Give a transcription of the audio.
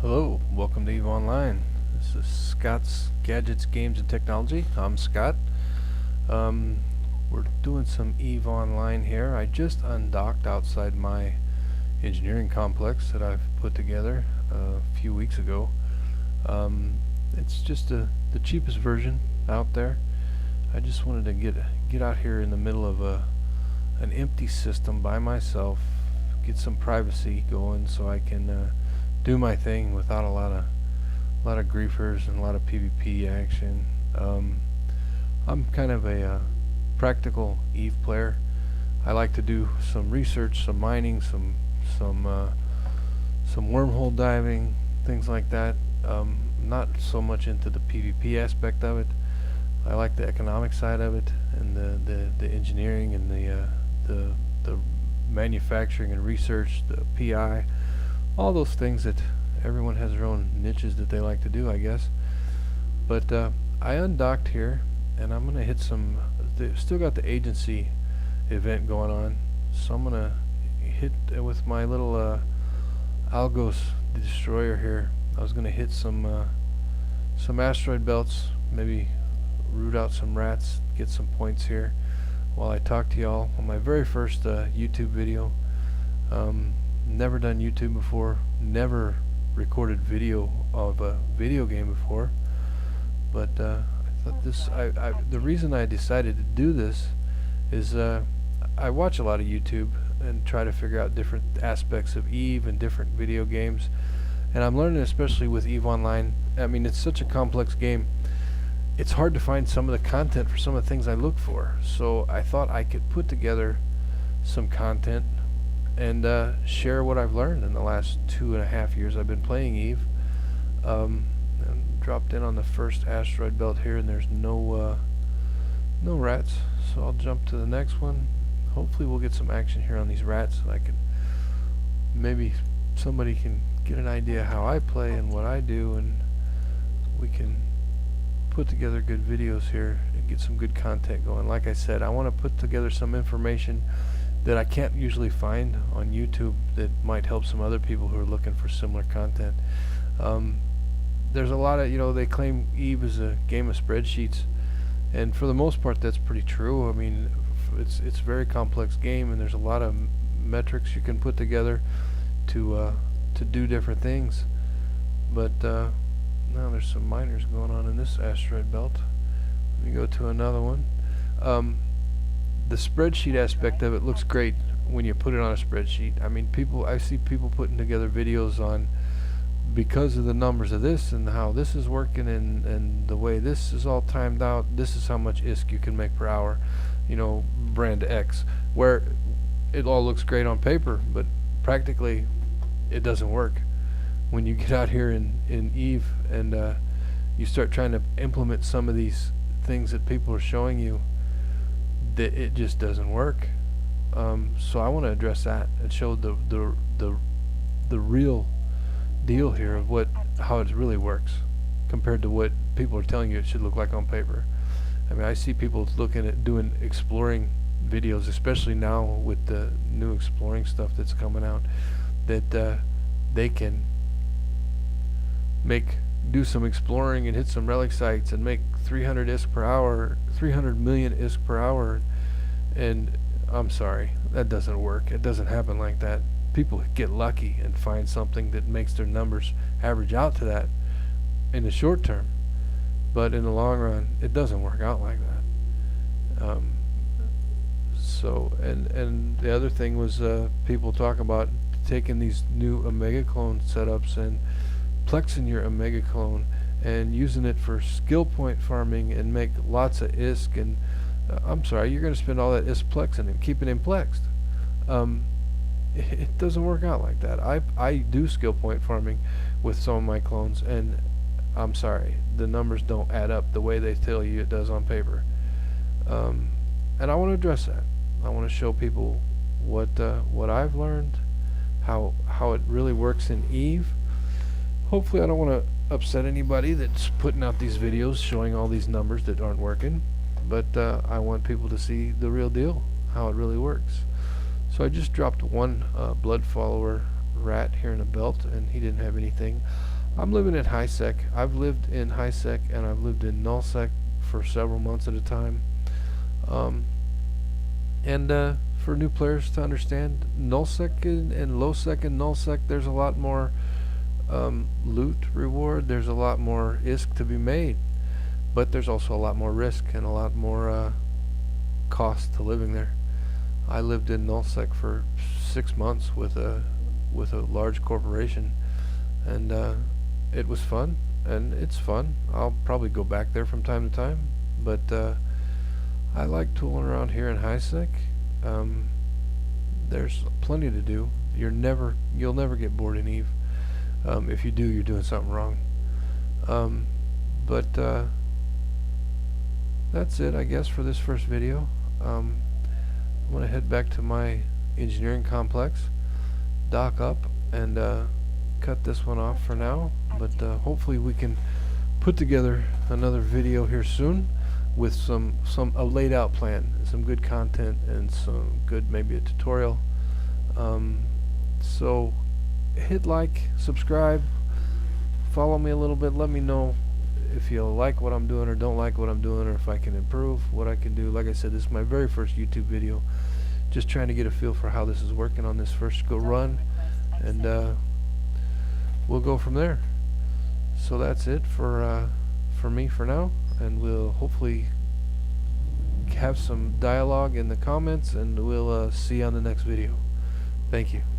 Hello, welcome to EVE Online. This is Scott's Gadgets, Games, and Technology. I'm Scott. We're doing some EVE Online here. I just undocked outside my engineering complex that I've put together a few weeks ago. It's just the cheapest version out there. I just wanted to get out here in the middle of an empty system by myself, get some privacy going so I can do my thing without a lot of griefers and a lot of PvP action. I'm kind of a practical EVE player. I like to do some research, some mining, some wormhole diving, things like that. Not so much into the PvP aspect of it. I like the economic side of it and the engineering and the manufacturing and research, the PI. All those things that everyone has their own niches that they like to do, I guess. But I undocked here, and I'm gonna hit some. Still got the agency event going on, so I'm gonna hit with my little Algos destroyer here. I was gonna hit some asteroid belts, maybe root out some rats, get some points here while I talk to y'all on my very first YouTube video. Never done YouTube before, never recorded video of a video game before, but I thought the reason I decided to do this is I watch a lot of YouTube and try to figure out different aspects of EVE and different video games, and I'm learning, especially with EVE Online. I mean, it's such a complex game, it's hard to find some of the content for some of the things I look for, so I thought I could put together some content and share what I've learned in the last 2.5 years I've been playing EVE. And dropped in on the first asteroid belt here, and there's no rats, so I'll jump to the next one. Hopefully we'll get some action here on these rats, and I can maybe somebody can get an idea how I play and what I do, and we can put together good videos here and get some good content going. Like I said, I want to put together some information that I can't usually find on YouTube that might help some other people who are looking for similar content. There's a lot of, they claim EVE is a game of spreadsheets, and for the most part that's pretty true. I mean, it's a very complex game, and there's a lot of metrics you can put together to do different things. But now there's some miners going on in this asteroid belt. Let me go to another one. The spreadsheet aspect of it looks great when you put it on a spreadsheet. I mean, I see people putting together videos on, because of the numbers of this and how this is working and the way this is all timed out, this is how much ISK you can make per hour, brand X, where it all looks great on paper, but practically it doesn't work. When you get out here in EVE and you start trying to implement some of these things that people are showing you, that it just doesn't work. So I want to address that and show the real deal here of how it really works compared to what people are telling you it should look like on paper. I mean, I see people looking at doing exploring videos, especially now with the new exploring stuff that's coming out, that they can do some exploring and hit some relic sites and make 300 ISK per hour, 300 million ISK per hour, and I'm sorry, that doesn't work. It doesn't happen like that. People get lucky and find something that makes their numbers average out to that in the short term, but in the long run it doesn't work out like that. So and the other thing was people talk about taking these new Omega clone setups and plexing your Omega clone and using it for skill point farming and make lots of ISK, and I'm sorry, you're going to spend all that ISK plexing and keeping him plexed. It doesn't work out like that. I do skill point farming with some of my clones, and I'm sorry, the numbers don't add up the way they tell you it does on paper. And I want to address that. I want to show people what I've learned, how it really works in EVE. Hopefully I don't want to upset anybody that's putting out these videos showing all these numbers that aren't working, but I want people to see the real deal, how it really works. So I just dropped one blood follower rat here in the belt, and he didn't have anything. I'm living in high sec. I've lived in high sec and I've lived in null sec for several months at a time. Um, and for new players to understand, null sec and low sec and null sec, there's a lot more loot reward. There's a lot more ISK to be made, but there's also a lot more risk and a lot more cost to living there. I lived in nullsec for 6 months with a large corporation, and it was fun, and it's fun. I'll probably go back there from time to time, but I like tooling around here in HiSec. There's plenty to do. You'll never get bored in Eve. If you do, you're doing something wrong. But that's it, I guess, for this first video. I'm gonna head back to my engineering complex, dock up, and cut this one off for now. But hopefully we can put together another video here soon with a laid out plan, some good content, and some good, maybe a tutorial. So hit like, subscribe, follow me a little bit, let me know if you like what I'm doing or don't like what I'm doing, or if I can improve what I can do. Like I said, this is my very first YouTube video, just trying to get a feel for how this is working on this first go run, and we'll go from there. So that's it for me for now, and we'll hopefully have some dialogue in the comments, and we'll see you on the next video. Thank you.